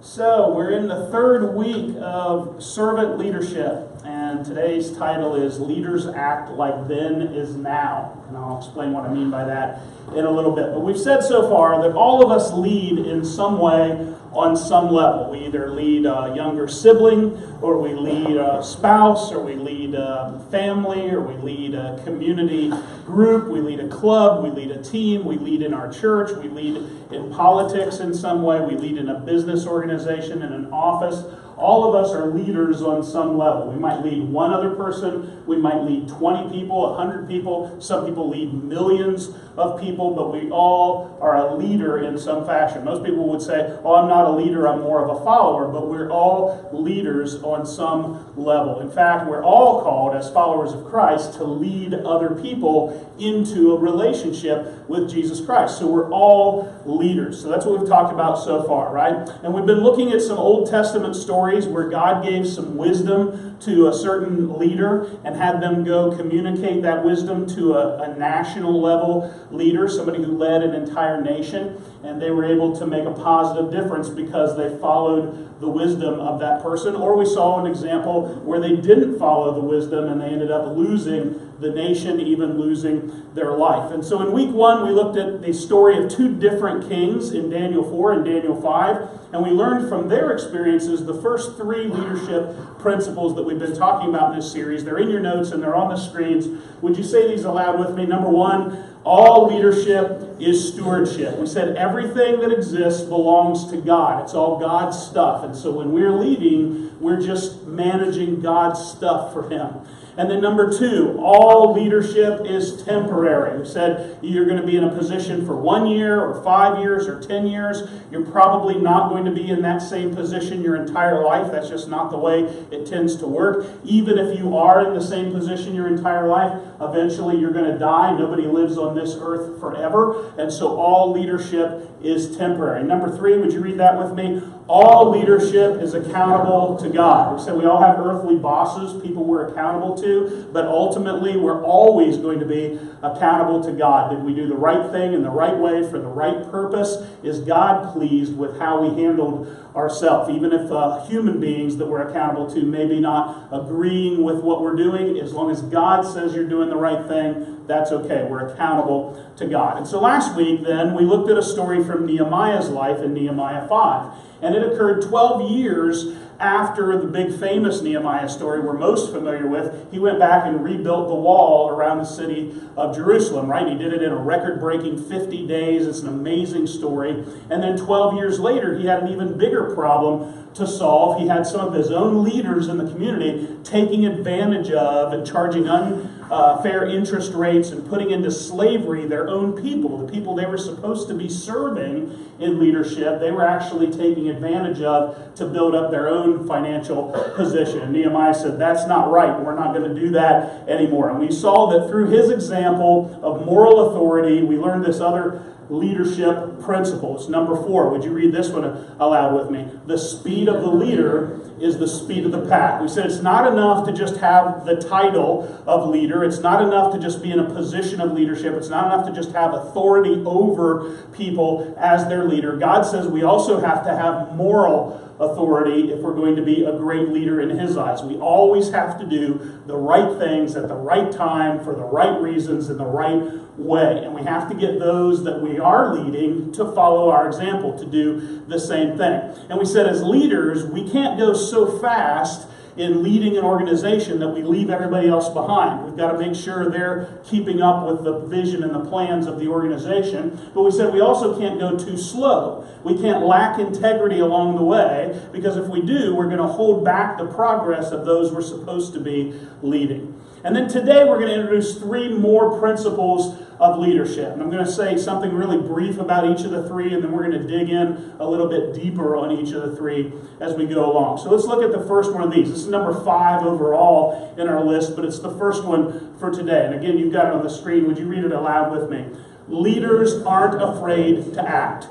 So, we're in the third week of servant leadership, and today's title is Leaders Act Like Then Is Now. And I'll explain what I mean by that in a little bit. But we've said so far that all of us lead in some way on some level. We either lead a younger sibling, or we lead a spouse, or we lead a family, or we lead a community group, we lead a club, we lead a team, we lead in our church, we lead in politics in some way, we lead in a business organization, in an office. All of us are leaders on some level. We might lead one other person, we might lead 20 people, 100 people, some people lead millions of people, but we all are a leader in some fashion. Most people would say, oh, I'm not a leader, I'm more of a follower, but we're all leaders on some level. In fact, we're all called as followers of Christ to lead other people into a relationship with Jesus Christ. So we're all leaders. So that's what we've talked about so far, right? And we've been looking at some Old Testament stories where God gave some wisdom to a certain leader and had them go communicate that wisdom to a national level leader, somebody who led an entire nation, and they were able to make a positive difference because they followed the wisdom of that person. Or we saw an example where they didn't follow the wisdom and they ended up losing the nation, even losing their life. And so in week 1, we looked at the story of 2 different kings in Daniel 4 and Daniel 5, and we learned from their experiences the first 3 leadership principles that we've been talking about in this series. They're in your notes and they're on the screens. Would you say these aloud with me? Number 1, all leadership is stewardship. We said everything that exists belongs to God. It's all God's stuff. And so when we're leading, we're just managing God's stuff for Him. And then number 2, all leadership is temporary. We said you're going to be in a position for 1 year or 5 years or 10 years. You're probably not going to be in that same position your entire life. That's just not the way it tends to work. Even if you are in the same position your entire life, eventually you're going to die. Nobody lives on this earth forever. And so all leadership is temporary. Number 3, would you read that with me? All leadership is accountable to God. We said we all have earthly bosses, people we're accountable to, but ultimately we're always going to be accountable to God. Did we do the right thing in the right way for the right purpose? Is God pleased with how we handled ourselves? Even if human beings that we're accountable to maybe not agreeing with what we're doing, as long as God says you're doing the right thing, that's okay. We're accountable to God. And so last week then, we looked at a story from Nehemiah's life in Nehemiah 5. And it occurred 12 years after the big famous Nehemiah story we're most familiar with. He went back and rebuilt the wall around the city of Jerusalem, right? He did it in a record-breaking 50 days. It's an amazing story. And then 12 years later, he had an even bigger problem to solve. He had some of his own leaders in the community taking advantage of and charging unfair interest rates and putting into slavery their own people, the people they were supposed to be serving in leadership. They were actually taking advantage of to build up their own financial position. And Nehemiah said, that's not right. We're not going to do that anymore. And we saw that through his example of moral authority, we learned this other leadership principle. It's number 4. Would you read this one aloud with me? The speed of the leader is the speed of the pack. We said it's not enough to just have the title of leader. It's not enough to just be in a position of leadership. It's not enough to just have authority over people as their leader. God says we also have to have moral authority if we're going to be a great leader in His eyes. We always have to do the right things at the right time for the right reasons in the right way. And we have to get those that we are leading to follow our example, to do the same thing. And we said as leaders, we can't go so fast in leading an organization that we leave everybody else behind. We've got to make sure they're keeping up with the vision and the plans of the organization. But we said we also can't go too slow. We can't lack integrity along the way, because if we do, we're going to hold back the progress of those we're supposed to be leading. And then today we're going to introduce 3 more principles of leadership. And I'm going to say something really brief about each of the 3, and then we're going to dig in a little bit deeper on each of the 3 as we go along. So let's look at the first one of these. This is number 5 overall in our list, but it's the first one for today. And again, you've got it on the screen. Would you read it aloud with me? Leaders aren't afraid to act.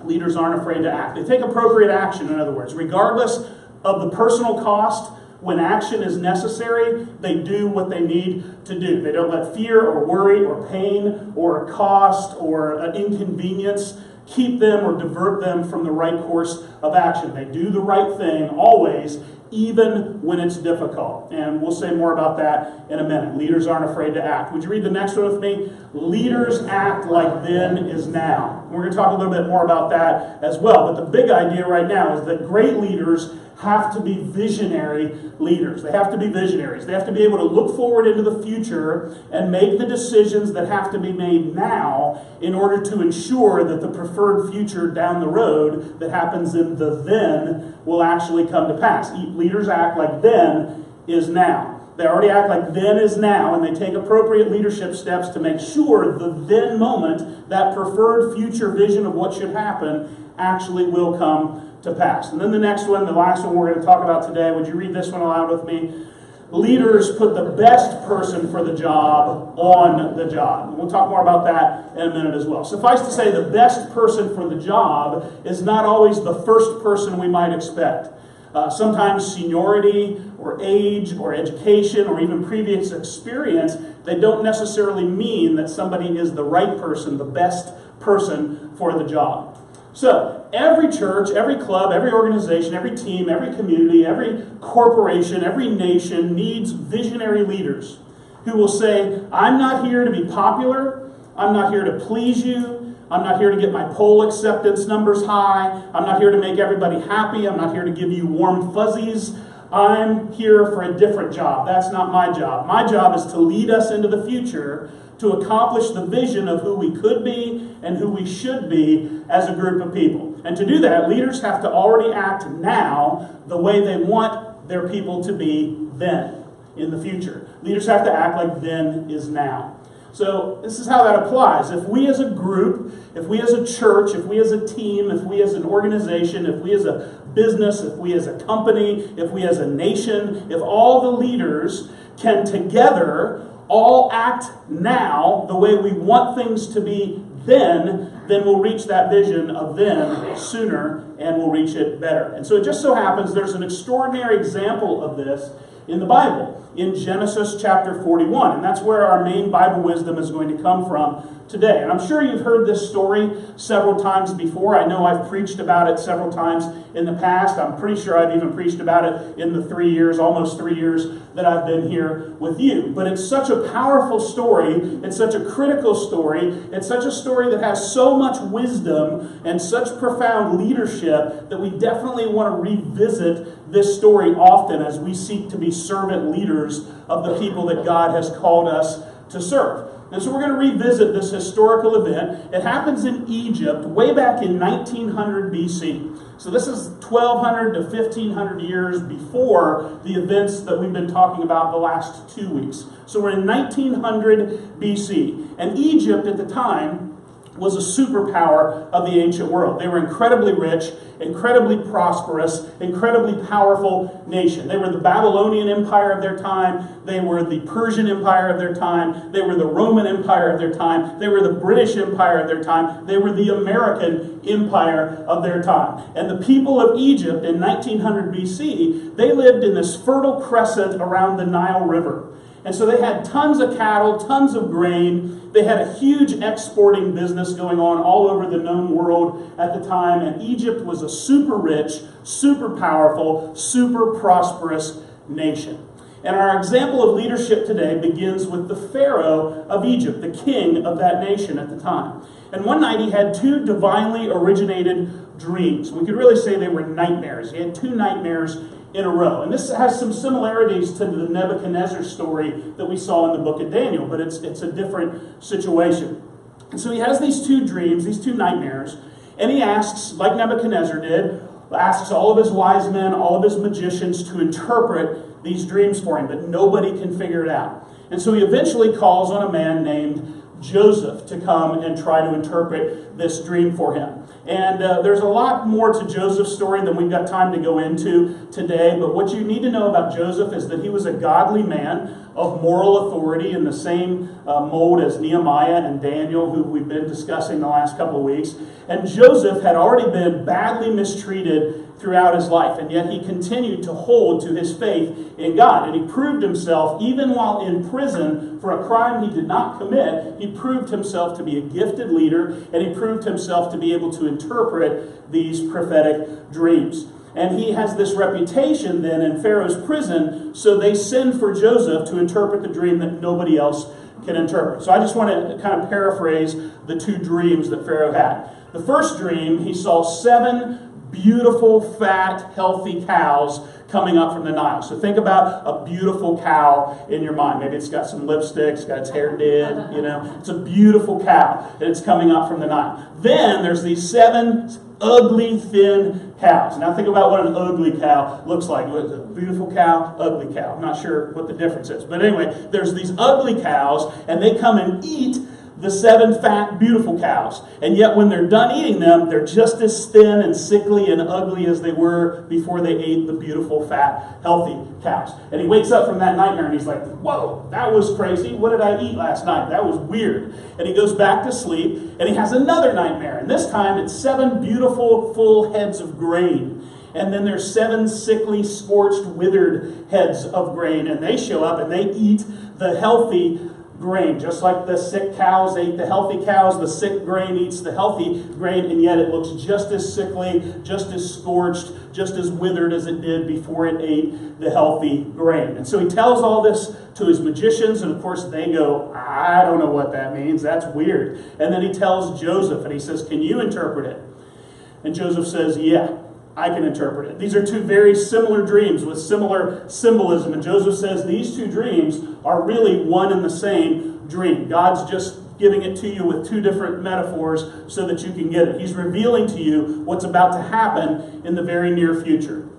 Leaders aren't afraid to act. They take appropriate action, in other words, regardless of the personal cost. When action is necessary, they do what they need to do. They don't let fear or worry or pain or cost or inconvenience keep them or divert them from the right course of action. They do the right thing always, even when it's difficult. And we'll say more about that in a minute. Leaders aren't afraid to act. Would you read the next one with me? Leaders act like then is now. We're going to talk a little bit more about that as well. But the big idea right now is that great leaders have to be visionary leaders. They have to be visionaries. They have to be able to look forward into the future and make the decisions that have to be made now in order to ensure that the preferred future down the road that happens in the then will actually come to pass. Leaders act like then is now. They already act like then is now, and they take appropriate leadership steps to make sure the then moment, that preferred future vision of what should happen, actually will come to pass. And then the next one, the last one we're going to talk about today, would you read this one aloud with me? Leaders put the best person for the job on the job. And we'll talk more about that in a minute as well. Suffice to say, the best person for the job is not always the first person we might expect. Sometimes seniority or age or education or even previous experience, they don't necessarily mean that somebody is the right person, the best person for the job. So, every church, every club, every organization, every team, every community, every corporation, every nation needs visionary leaders who will say, I'm not here to be popular, I'm not here to please you, I'm not here to get my poll acceptance numbers high, I'm not here to make everybody happy, I'm not here to give you warm fuzzies, I'm here for a different job. That's not my job. My job is to lead us into the future to accomplish the vision of who we could be and who we should be as a group of people. And to do that, leaders have to already act now the way they want their people to be then, in the future. Leaders have to act like then is now. So this is how that applies. If we as a group, if we as a church, if we as a team, if we as an organization, if we as a business, if we as a company, if we as a nation, if all the leaders can together all act now the way we want things to be then we'll reach that vision of then sooner and we'll reach it better. And so it just so happens there's an extraordinary example of this in the Bible, in Genesis chapter 41. And that's where our main Bible wisdom is going to come from today. And I'm sure you've heard this story several times before. I know I've preached about it several times in the past. I'm pretty sure I've even preached about it in the almost 3 years that I've been here with you. But it's such a powerful story. It's such a critical story. It's such a story that has so much wisdom and such profound leadership that we definitely want to revisit this story often as we seek to be servant leaders of the people that God has called us to serve. And so we're going to revisit this historical event. It happens in Egypt way back in 1900 BC. So this is 1200 to 1500 years before the events that we've been talking about the last 2 weeks. So we're in 1900 BC. And Egypt at the time was a superpower of the ancient world. They were incredibly rich, incredibly prosperous, incredibly powerful nation. They were the Babylonian Empire of their time. They were the Persian Empire of their time. They were the Roman Empire of their time. They were the British Empire of their time. They were the American Empire of their time. And the people of Egypt in 1900 BC, they lived in this fertile crescent around the Nile River. And so they had tons of cattle, tons of grain. They had a huge exporting business going on all over the known world at the time. And Egypt was a super rich, super powerful, super prosperous nation. And our example of leadership today begins with the Pharaoh of Egypt, the king of that nation at the time. And one night he had two divinely originated dreams. We could really say they were nightmares. He had two nightmares in a row. And this has some similarities to the Nebuchadnezzar story that we saw in the book of Daniel, but it's a different situation. And so he has these two dreams, these two nightmares, and he asks, like Nebuchadnezzar did, asks all of his wise men, all of his magicians to interpret these dreams for him, but nobody can figure it out. And so he eventually calls on a man named Joseph to come and try to interpret this dream for him. And there's a lot more to Joseph's story than we've got time to go into today, but what you need to know about Joseph is that he was a godly man of moral authority in the same mold as Nehemiah and Daniel, who we've been discussing the last couple of weeks. And Joseph had already been badly mistreated throughout his life, and yet he continued to hold to his faith in God. And he proved himself, even while in prison for a crime he did not commit, he proved himself to be a gifted leader, and he proved himself to be able to interpret these prophetic dreams. And he has this reputation then in Pharaoh's prison, so they send for Joseph to interpret the dream that nobody else can interpret. So I just want to kind of paraphrase the two dreams that Pharaoh had. The first dream, he saw 7 beautiful, fat, healthy cows coming up from the Nile. So think about a beautiful cow in your mind. Maybe it's got some lipstick, it's got its hair did, It's a beautiful cow, and it's coming up from the Nile. Then there's these 7 ugly, thin cows. Now think about what an ugly cow looks like. What is it? A beautiful cow, ugly cow. I'm not sure what the difference is. But anyway, there's these ugly cows, and they come and eat the 7 fat, beautiful cows. And yet when they're done eating them, they're just as thin and sickly and ugly as they were before they ate the beautiful, fat, healthy cows. And he wakes up from that nightmare and he's like, whoa, that was crazy. What did I eat last night? That was weird. And he goes back to sleep and he has another nightmare. And this time it's 7 beautiful, full heads of grain. And then there's 7 sickly, scorched, withered heads of grain. And they show up and they eat the healthy grain. Just like the sick cows ate the healthy cows, the sick grain eats the healthy grain, and yet it looks just as sickly, just as scorched, just as withered as it did before it ate the healthy grain. And so he tells all this to his magicians, and of course they go, I don't know what that means, that's weird. And then he tells Joseph, and he says, can you interpret it? And Joseph says, yeah, I can interpret it. These are 2 very similar dreams with similar symbolism. And Joseph says these 2 dreams are really one and the same dream. God's just giving it to you with 2 different metaphors so that you can get it. He's revealing to you what's about to happen in the very near future.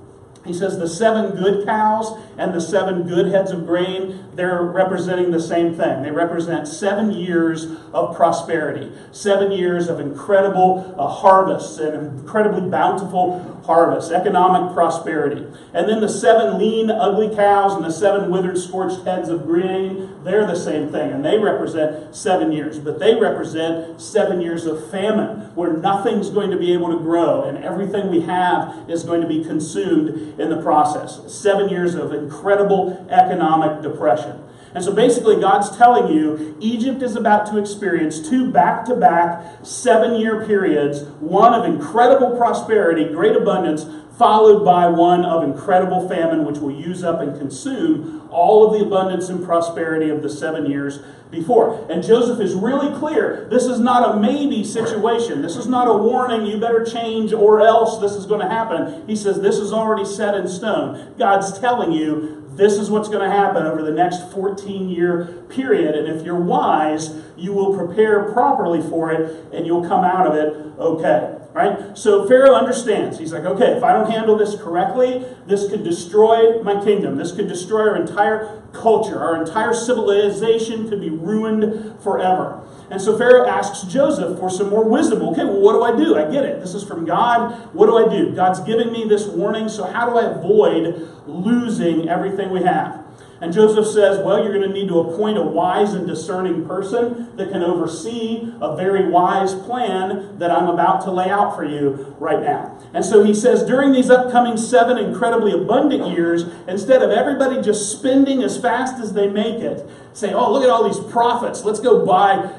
He says the 7 good cows and the 7 good heads of grain, they're representing the same thing. They represent 7 years of prosperity, 7 years of incredible harvests and incredibly bountiful harvests, economic prosperity. And then the 7 lean, ugly cows and the 7 withered, scorched heads of grain, they're the same thing. And they represent 7 years. But they represent 7 years of famine, where nothing's going to be able to grow and everything we have is going to be consumed in the process. 7 years of incredible economic depression. And so basically God's telling you Egypt is about to experience 2 back-to-back 7-year periods, one of incredible prosperity, great abundance, followed by one of incredible famine, which will use up and consume all of the abundance and prosperity of the 7 years before. And Joseph is really clear, this is not a maybe situation. This is not a warning, you better change or else this is going to happen. He says this is already set in stone. God's telling you this is what's going to happen over the next 14-year period. And if you're wise, you will prepare properly for it and you'll come out of it okay. Right? So Pharaoh understands. He's like, okay, if I don't handle this correctly, this could destroy my kingdom. This could destroy our entire culture. Our entire civilization could be ruined forever. And so Pharaoh asks Joseph for some more wisdom. Okay, well, what do I do? I get it. This is from God. What do I do? God's giving me this warning, so how do I avoid losing everything we have? And Joseph says, well, you're going to need to appoint a wise and discerning person that can oversee a very wise plan that I'm about to lay out for you right now. And so he says, during these upcoming 7 incredibly abundant years, instead of everybody just spending as fast as they make it, say, oh, look at all these profits. Let's go buy,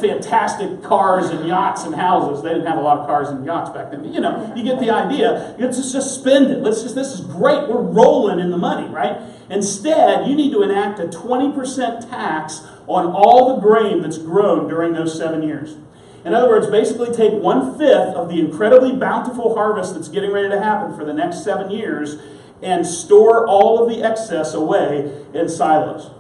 fantastic cars and yachts and houses. They didn't have a lot of cars and yachts back then. But, you get the idea. Let's just spend it. This is great. We're rolling in the money, right? Instead, you need to enact a 20% tax on all the grain that's grown during those 7 years. In other words, basically take 1/5 of the incredibly bountiful harvest that's getting ready to happen for the next 7 years and store all of the excess away in silos.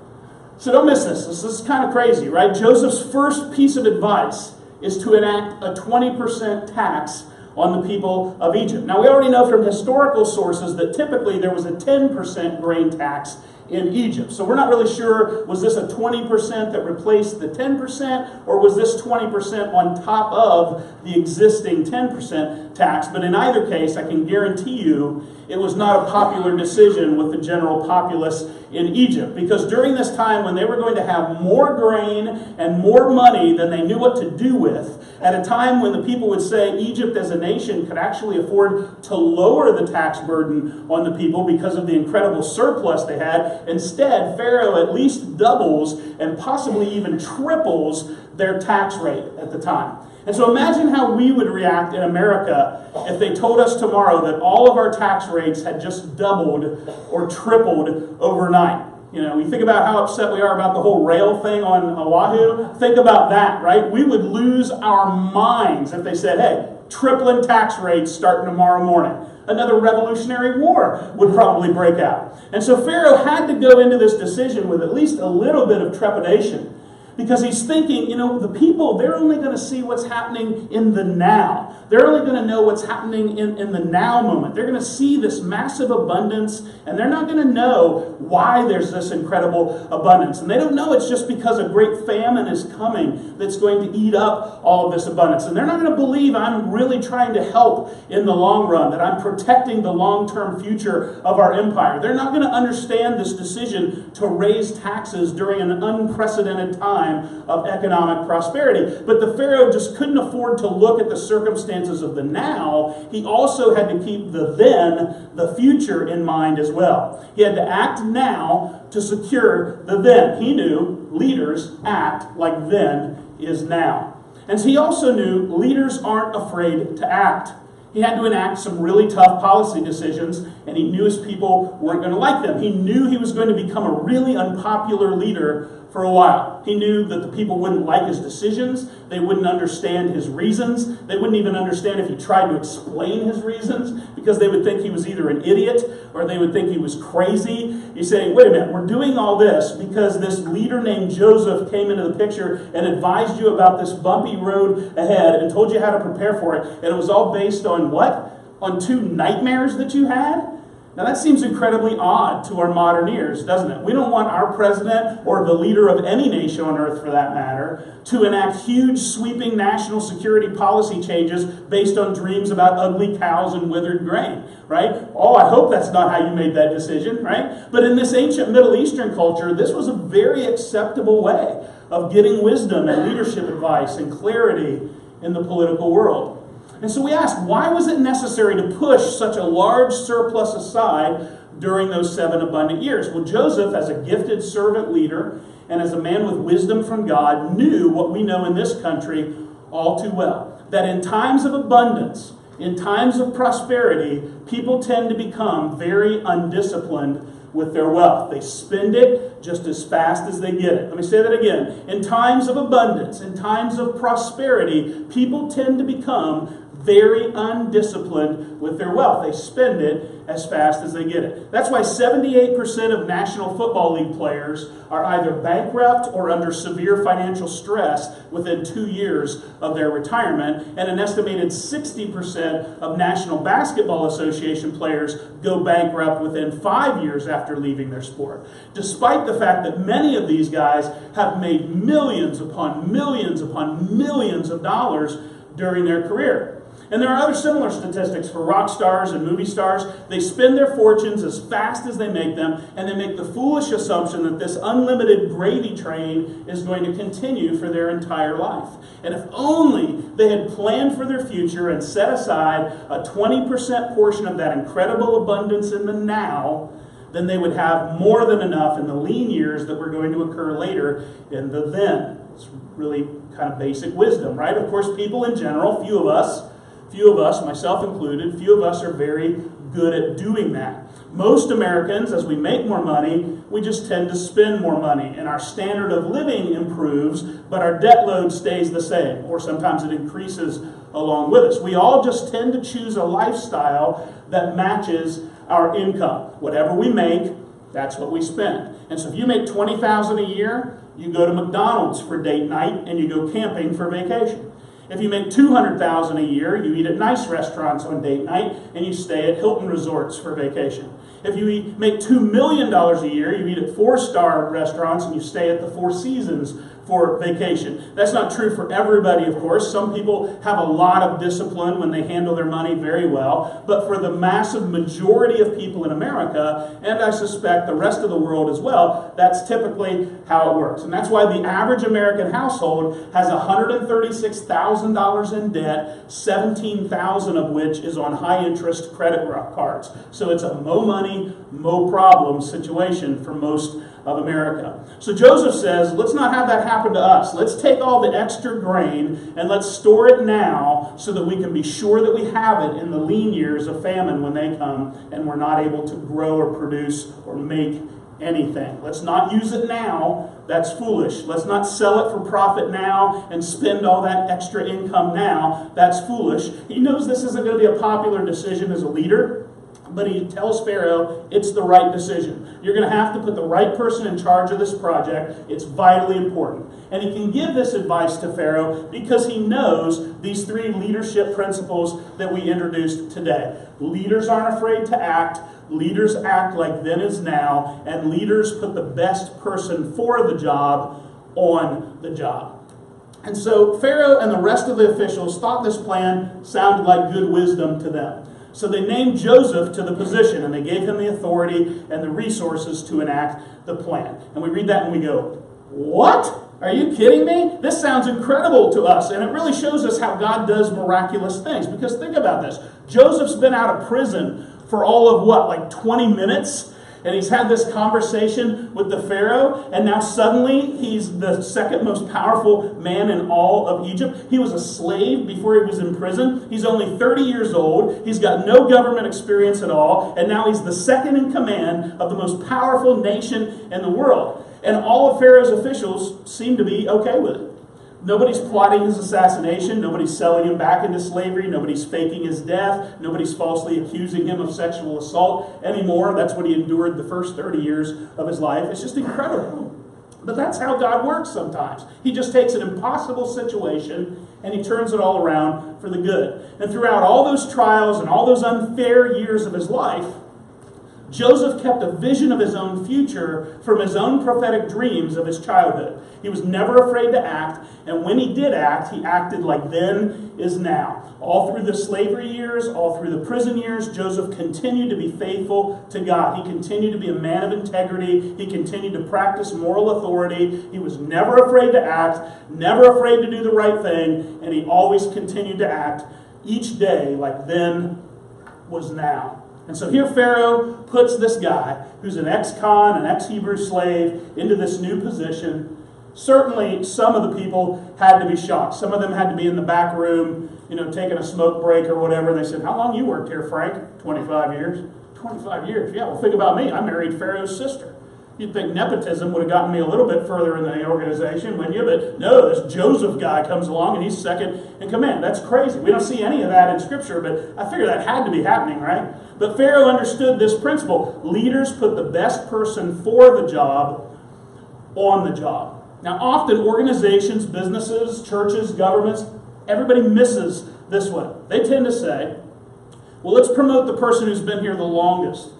So don't miss this. This is kind of crazy, right? Joseph's first piece of advice is to enact a 20% tax on the people of Egypt. Now, we already know from historical sources that typically there was a 10% grain tax in Egypt. So we're not really sure, was this a 20% that replaced the 10%, or was this 20% on top of the existing 10%? tax, but in either case, I can guarantee you it was not a popular decision with the general populace in Egypt, because during this time when they were going to have more grain and more money than they knew what to do with, at a time when the people would say Egypt as a nation could actually afford to lower the tax burden on the people because of the incredible surplus they had, instead Pharaoh at least doubles and possibly even triples their tax rate at the time. And so imagine how we would react in America if they told us tomorrow that all of our tax rates had just doubled or tripled overnight. You know, we think about how upset we are about the whole rail thing on Oahu. Think about that, right? We would lose our minds if they said, hey, tripling tax rates starting tomorrow morning. Another revolutionary war would probably break out. And so Pharaoh had to go into this decision with at least a little bit of trepidation, because he's thinking, you know, the people, they're only going to see what's happening in the now. They're only going to know what's happening in the now moment. They're going to see this massive abundance, and they're not going to know why there's this incredible abundance. And they don't know it's just because a great famine is coming that's going to eat up all of this abundance. And they're not going to believe I'm really trying to help in the long run, that I'm protecting the long-term future of our empire. They're not going to understand this decision to raise taxes during an unprecedented time of economic prosperity. But the Pharaoh just couldn't afford to look at the circumstances of the now. He also had to keep the then, the future, in mind as well. He had to act now to secure the then. He knew leaders act like then is now. And so he also knew leaders aren't afraid to act. He had to enact some really tough policy decisions, and he knew his people weren't going to like them. He knew he was going to become a really unpopular leader for a while. He knew that the people wouldn't like his decisions. They wouldn't understand his reasons. They wouldn't even understand if he tried to explain his reasons, because they would think he was either an idiot or they would think he was crazy. He's saying, wait a minute, we're doing all this because this leader named Joseph came into the picture and advised you about this bumpy road ahead and told you how to prepare for it. And it was all based on what? On two nightmares that you had? Now that seems incredibly odd to our modern ears, doesn't it? We don't want our president, or the leader of any nation on earth for that matter, to enact huge sweeping national security policy changes based on dreams about ugly cows and withered grain, right? Oh, I hope that's not how you made that decision, right? But in this ancient Middle Eastern culture, this was a very acceptable way of getting wisdom and leadership advice and clarity in the political world. And so we ask, why was it necessary to push such a large surplus aside during those 7 abundant years? Well, Joseph, as a gifted servant leader and as a man with wisdom from God, knew what we know in this country all too well, that in times of abundance, in times of prosperity, people tend to become very undisciplined with their wealth. They spend it just as fast as they get it. Let me say that again. In times of abundance, in times of prosperity, people tend to become very undisciplined with their wealth. They spend it as fast as they get it. That's why 78% of National Football League players are either bankrupt or under severe financial stress within 2 years of their retirement, and an estimated 60% of National Basketball Association players go bankrupt within 5 years after leaving their sport, despite the fact that many of these guys have made millions upon millions upon millions of dollars during their career. And there are other similar statistics for rock stars and movie stars. They spend their fortunes as fast as they make them, and they make the foolish assumption that this unlimited gravy train is going to continue for their entire life. And if only they had planned for their future and set aside a 20% portion of that incredible abundance in the now, then they would have more than enough in the lean years that were going to occur later in the then. It's really kind of basic wisdom, right? Of course, people in general, few of us, myself included, few of us are very good at doing that. Most Americans, as we make more money, we just tend to spend more money, and our standard of living improves, but our debt load stays the same, or sometimes it increases along with us. We all just tend to choose a lifestyle that matches our income. Whatever we make, that's what we spend. And so if you make $20,000 a year, you go to McDonald's for date night and you go camping for vacation. If you make $200,000 a year, you eat at nice restaurants on date night and you stay at Hilton resorts for vacation. If you make $2 million a year, you eat at 4-star restaurants and you stay at the Four Seasons for vacation. That's not true for everybody, of course. Some people have a lot of discipline when they handle their money very well. But for the massive majority of people in America, and I suspect the rest of the world as well, that's typically how it works. And that's why the average American household has $136,000 in debt, $17,000 of which is on high-interest credit cards. So it's a mo money, mo problem situation for most of America. So Joseph says, let's not have that happen to us. Let's take all the extra grain and let's store it now so that we can be sure that we have it in the lean years of famine when they come and we're not able to grow or produce or make anything. Let's not use it now. That's foolish. Let's not sell it for profit now and spend all that extra income now. That's foolish. He knows this isn't going to be a popular decision as a leader, but he tells Pharaoh it's the right decision. You're going to have to put the right person in charge of this project. It's vitally important. And he can give this advice to Pharaoh because he knows these three leadership principles that we introduced today. Leaders aren't afraid to act. Leaders act like then is now. And leaders put the best person for the job on the job. And so Pharaoh and the rest of the officials thought this plan sounded like good wisdom to them. So they named Joseph to the position, and they gave him the authority and the resources to enact the plan. And we read that and we go, what? Are you kidding me? This sounds incredible to us. And it really shows us how God does miraculous things. Because think about this. Joseph's been out of prison for all of what, like 20 minutes? And he's had this conversation with the Pharaoh, and now suddenly he's the second most powerful man in all of Egypt. He was a slave before he was in prison. He's only 30 years old. He's got no government experience at all, and now he's the second in command of the most powerful nation in the world. And all of Pharaoh's officials seem to be okay with it. Nobody's plotting his assassination. Nobody's selling him back into slavery. Nobody's faking his death. Nobody's falsely accusing him of sexual assault anymore. That's what he endured the first 30 years of his life. It's just incredible. But that's how God works sometimes. He just takes an impossible situation and he turns it all around for the good. And throughout all those trials and all those unfair years of his life, Joseph kept a vision of his own future from his own prophetic dreams of his childhood. He was never afraid to act, and when he did act, he acted like then is now. All through the slavery years, all through the prison years, Joseph continued to be faithful to God. He continued to be a man of integrity. He continued to practice moral authority. He was never afraid to act, never afraid to do the right thing, and he always continued to act each day like then was now. And so here Pharaoh puts this guy, who's an ex-con, an ex-Hebrew slave, into this new position. Certainly, some of the people had to be shocked. Some of them had to be in the back room, taking a smoke break or whatever. And they said, how long you worked here, Frank? 25 years. 25 years. Yeah, well, think about me. I married Pharaoh's sister. You'd think nepotism would have gotten me a little bit further in the organization, wouldn't you? But no, this Joseph guy comes along and he's second in command. That's crazy. We don't see any of that in Scripture, but I figure that had to be happening, right? But Pharaoh understood this principle. Leaders put the best person for the job on the job. Now, often organizations, businesses, churches, governments, everybody misses this one. They tend to say, well, let's promote the person who's been here the longest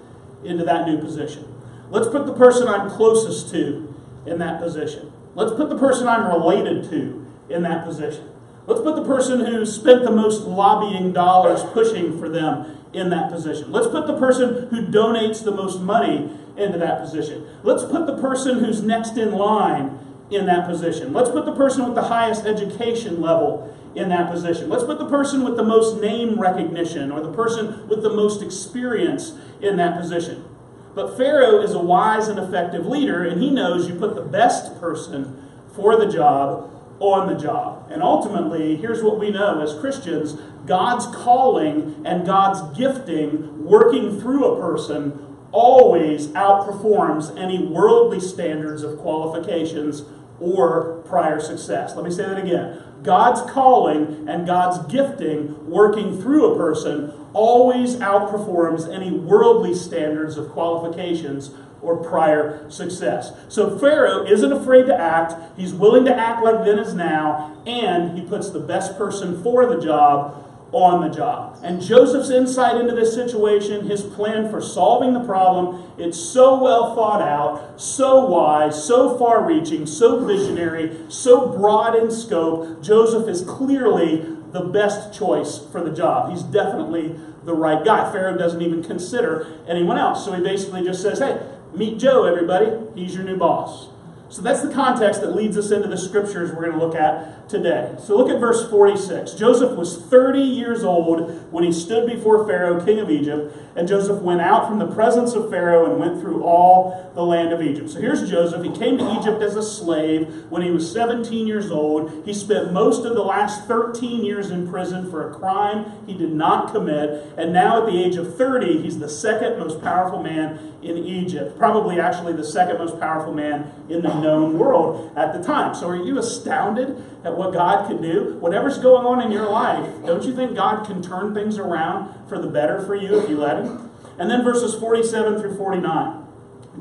into that new position. Let's put the person I'm closest to in that position. Let's put the person I'm related to in that position. Let's put the person who spent the most lobbying dollars pushing for them in that position. Let's put the person who donates the most money into that position. Let's put the person who's next in line in that position. Let's put the person with the highest education level in that position. Let's put the person with the most name recognition or the person with the most experience in that position. But Pharaoh is a wise and effective leader, and he knows you put the best person for the job on the job. And ultimately, here's what we know as Christians: God's calling and God's gifting working through a person always outperforms any worldly standards of qualifications or prior success. Let me say that again. God's calling and God's gifting working through a person always outperforms any worldly standards of qualifications or prior success. So Pharaoh isn't afraid to act. He's willing to act like then is now, and he puts the best person for the job on the job. And Joseph's insight into this situation, his plan for solving the problem, it's so well thought out, so wise, so far-reaching, so visionary, so broad in scope. Joseph is clearly the best choice for the job. He's definitely the right guy. Pharaoh doesn't even consider anyone else. So he basically just says, hey, meet Joe, everybody. He's your new boss. So that's the context that leads us into the scriptures we're going to look at today. So look at verse 46. Joseph was 30 years old when he stood before Pharaoh, king of Egypt, and Joseph went out from the presence of Pharaoh and went through all the land of Egypt. So here's Joseph. He came to Egypt as a slave when he was 17 years old. He spent most of the last 13 years in prison for a crime he did not commit. And now at the age of 30, he's the second most powerful man in Egypt. Probably actually the second most powerful man in the known world at the time. So are you astounded at what God can do? Whatever's going on in your life, don't you think God can turn things around for the better for you if you let him? And then verses 47 through 49.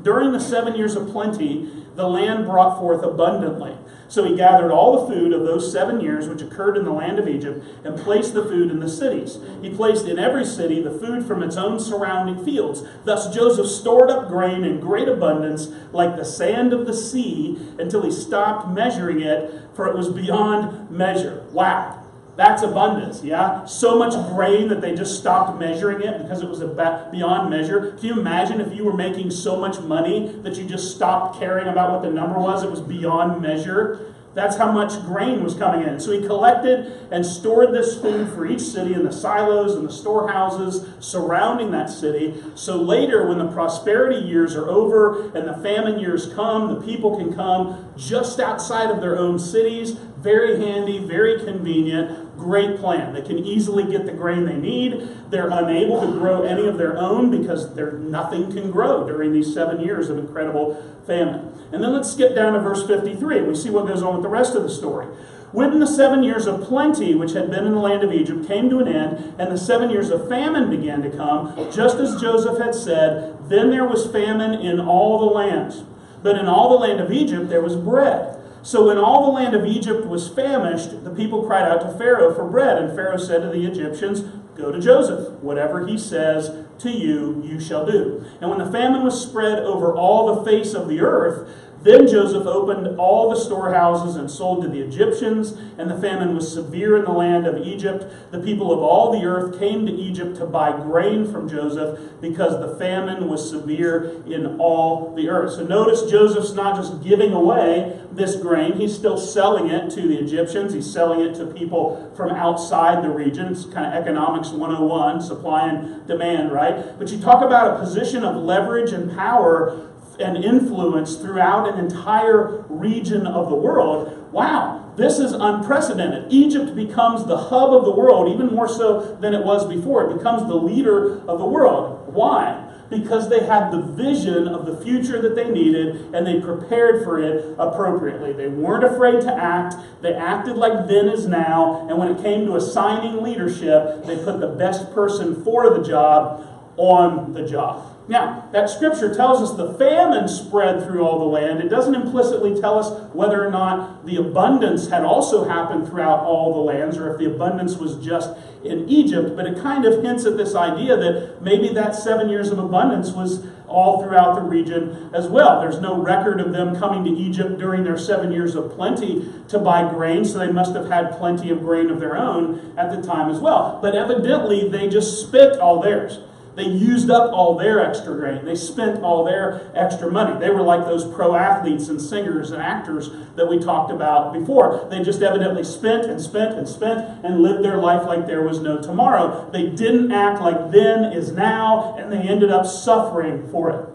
During the 7 years of plenty, the land brought forth abundantly. So he gathered all the food of those 7 years which occurred in the land of Egypt and placed the food in the cities. He placed in every city the food from its own surrounding fields. Thus Joseph stored up grain in great abundance like the sand of the sea until he stopped measuring it, for it was beyond measure. Wow. That's abundance, yeah? So much grain that they just stopped measuring it because it was beyond measure. Can you imagine if you were making so much money that you just stopped caring about what the number was? It was beyond measure. That's how much grain was coming in. So he collected and stored this food for each city in the silos and the storehouses surrounding that city. So later, when the prosperity years are over and the famine years come, the people can come just outside of their own cities. Very handy, very convenient, great plan. They can easily get the grain they need. They're unable to grow any of their own because nothing can grow during these 7 years of incredible famine. And then let's skip down to verse 53 and we see what goes on with the rest of the story. When the 7 years of plenty which had been in the land of Egypt came to an end, and the 7 years of famine began to come, just as Joseph had said, then there was famine in all the lands. But in all the land of Egypt there was bread. So when all the land of Egypt was famished, the people cried out to Pharaoh for bread. And Pharaoh said to the Egyptians, go to Joseph. Whatever he says to you, you shall do. And when the famine was spread over all the face of the earth, then Joseph opened all the storehouses and sold to the Egyptians, and the famine was severe in the land of Egypt. The people of all the earth came to Egypt to buy grain from Joseph because the famine was severe in all the earth. So notice Joseph's not just giving away this grain, he's still selling it to the Egyptians. He's selling it to people from outside the region. It's kind of economics 101, supply and demand, right? But you talk about a position of leverage and power and influence throughout an entire region of the world. Wow, this is unprecedented. Egypt becomes the hub of the world, even more so than it was before. It becomes the leader of the world. Why? Because they had the vision of the future that they needed and they prepared for it appropriately. They weren't afraid to act. They acted like then is now. And when it came to assigning leadership, they put the best person for the job on the job. Now, that scripture tells us the famine spread through all the land. It doesn't implicitly tell us whether or not the abundance had also happened throughout all the lands or if the abundance was just in Egypt, but it kind of hints at this idea that maybe that 7 years of abundance was all throughout the region as well. There's no record of them coming to Egypt during their 7 years of plenty to buy grain, so they must have had plenty of grain of their own at the time as well. But evidently, they just spent all theirs. They used up all their extra grain. They spent all their extra money. They were like those pro athletes and singers and actors that we talked about before. They just evidently spent and spent and spent and lived their life like there was no tomorrow. They didn't act like then is now, and they ended up suffering for it.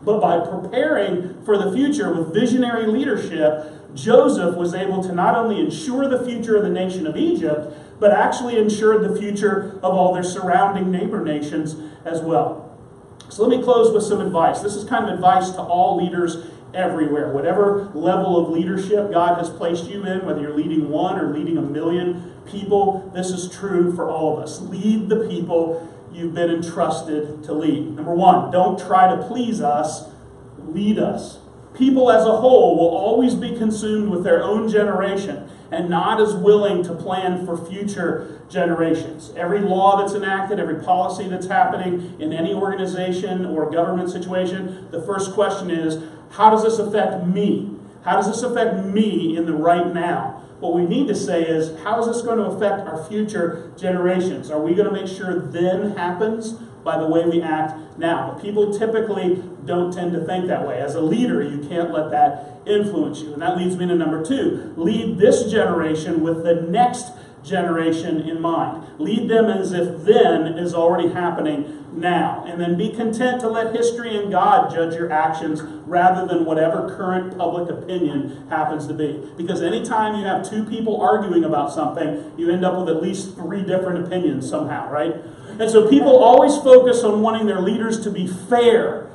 But by preparing for the future with visionary leadership, Joseph was able to not only ensure the future of the nation of Egypt, but actually ensured the future of all their surrounding neighbor nations as well. So let me close with some advice. This is kind of advice to all leaders everywhere. Whatever level of leadership God has placed you in, whether you're leading one or leading a million people, this is true for all of us. Lead the people you've been entrusted to lead. Number one, don't try to please us, lead us. People as a whole will always be consumed with their own generation and not as willing to plan for future generations. Every law that's enacted, every policy that's happening in any organization or government situation, the first question is, how does this affect me? How does this affect me in the right now? What we need to say is, how is this going to affect our future generations? Are we going to make sure then happens by the way we act now? But people typically don't tend to think that way. As a leader, you can't let that influence you. And that leads me to number 2. Lead this generation with the next generation in mind. Lead them as if then is already happening now. And then be content to let history and God judge your actions rather than whatever current public opinion happens to be. Because anytime you have 2 people arguing about something, you end up with at least 3 different opinions somehow, right? And so people always focus on wanting their leaders to be fair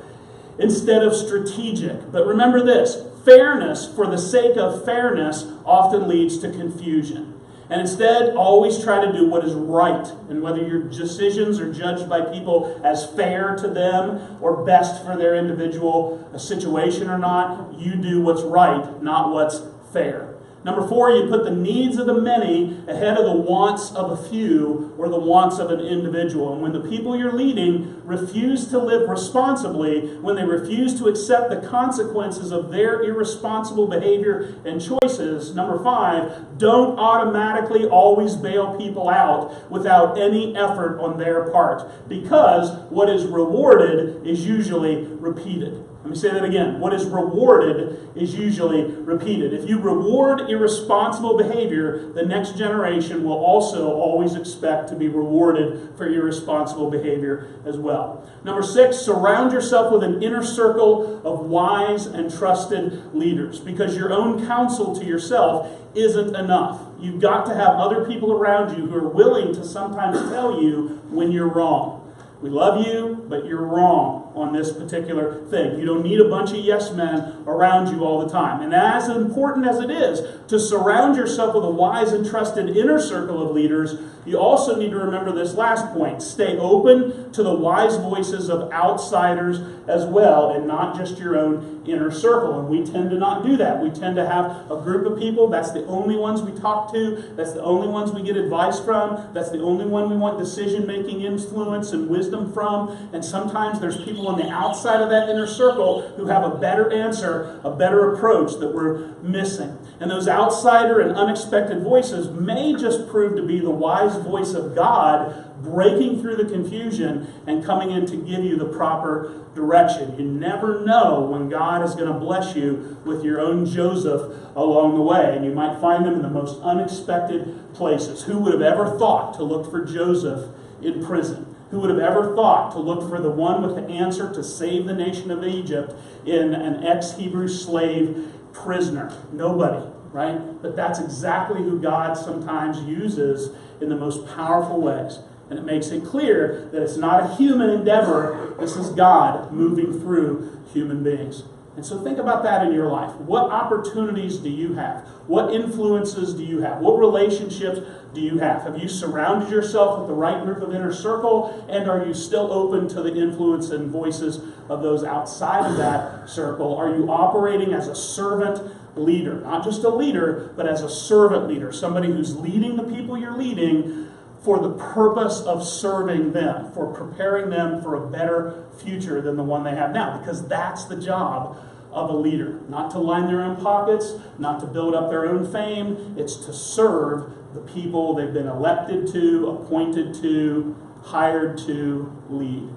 instead of strategic. But remember this, fairness for the sake of fairness often leads to confusion. And instead, always try to do what is right. And whether your decisions are judged by people as fair to them or best for their individual situation or not, you do what's right, not what's fair. Number 4, you put the needs of the many ahead of the wants of a few or the wants of an individual. And when the people you're leading refuse to live responsibly, when they refuse to accept the consequences of their irresponsible behavior and choices, number 5, don't automatically always bail people out without any effort on their part. Because what is rewarded is usually repeated. Let me say that again. What is rewarded is usually repeated. If you reward irresponsible behavior, the next generation will also always expect to be rewarded for irresponsible behavior as well. Number 6, surround yourself with an inner circle of wise and trusted leaders, because your own counsel to yourself isn't enough. You've got to have other people around you who are willing to sometimes tell you when you're wrong. We love you, but you're wrong on this particular thing. You don't need a bunch of yes men around you all the time. And as important as it is to surround yourself with a wise and trusted inner circle of leaders, you also need to remember this last point. Stay open to the wise voices of outsiders as well, and not just your own inner circle. And we tend to not do that. We tend to have a group of people. That's the only ones we talk to. That's the only ones we get advice from. That's the only one we want decision-making influence and wisdom from. And sometimes there's people on the outside of that inner circle who have a better answer, a better approach that we're missing. And those outsider and unexpected voices may just prove to be the wise voice of God breaking through the confusion and coming in to give you the proper direction. You never know when God is going to bless you with your own Joseph along the way. And you might find them in the most unexpected places. Who would have ever thought to look for Joseph in prison? Who would have ever thought to look for the one with the answer to save the nation of Egypt in an ex-Hebrew slave prisoner? Nobody, right? But that's exactly who God sometimes uses in the most powerful ways. And it makes it clear that it's not a human endeavor. This is God moving through human beings. And so think about that in your life. What opportunities do you have? What influences do you have? What relationships do you have? Have you surrounded yourself with the right group of inner circle? And are you still open to the influence and voices of those outside of that circle? Are you operating as a servant leader? Not just a leader, but as a servant leader. Somebody who's leading the people you're leading for the purpose of serving them, for preparing them for a better future than the one they have now. Because that's the job of a leader. Not to line their own pockets, not to build up their own fame. It's to serve the people they've been elected to, appointed to, hired to lead.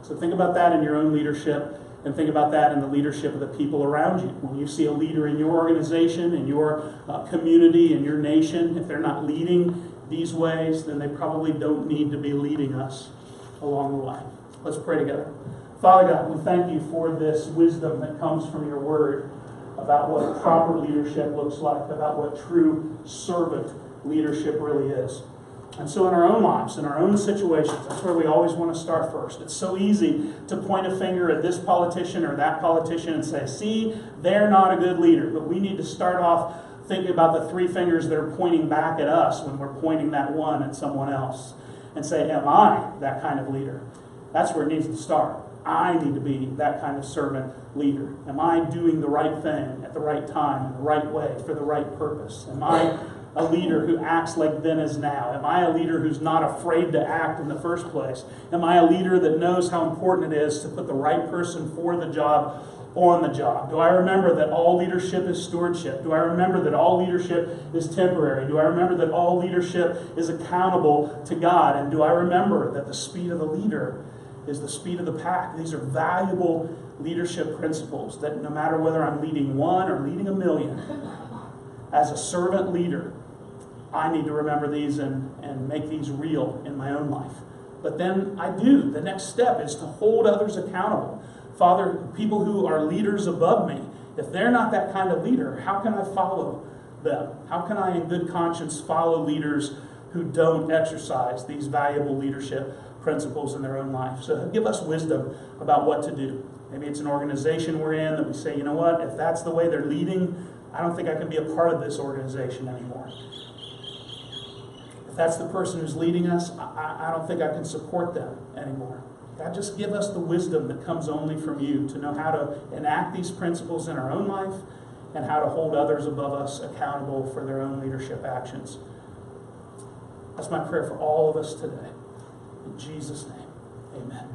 So think about that in your own leadership, and think about that in the leadership of the people around you. When you see a leader in your organization, in your community, in your nation, if they're not leading these ways, then they probably don't need to be leading us along the way. Let's pray together. Father God, we thank you for this wisdom that comes from your word about what proper leadership looks like, about what true servant leadership really is. And so in our own lives, in our own situations, that's where we always want to start first. It's so easy to point a finger at this politician or that politician and say, see, they're not a good leader. But we need to start off thinking about the 3 fingers that are pointing back at us when we're pointing that one at someone else. And say, am I that kind of leader? That's where it needs to start. I need to be that kind of servant leader. Am I doing the right thing at the right time, in the right way, for the right purpose? Am I a leader who acts like then as now? Am I a leader who's not afraid to act in the first place? Am I a leader that knows how important it is to put the right person for the job on the job? Do I remember that all leadership is stewardship? Do I remember that all leadership is temporary? Do I remember that all leadership is accountable to God? And do I remember that the speed of the leader is the speed of the pack? These are valuable leadership principles that no matter whether I'm leading one or leading a million, as a servant leader, I need to remember these and make these real in my own life. But then I do. The next step is to hold others accountable. Father, people who are leaders above me, if they're not that kind of leader, how can I follow them? How can I in good conscience follow leaders who don't exercise these valuable leadership principles in their own life? So give us wisdom about what to do. Maybe it's an organization we're in that we say, you know what, if that's the way they're leading, I don't think I can be a part of this organization anymore. If that's the person who's leading us, I don't think I can support them anymore. God, just give us the wisdom that comes only from you to know how to enact these principles in our own life and how to hold others above us accountable for their own leadership actions. That's my prayer for all of us today. In Jesus' name, amen.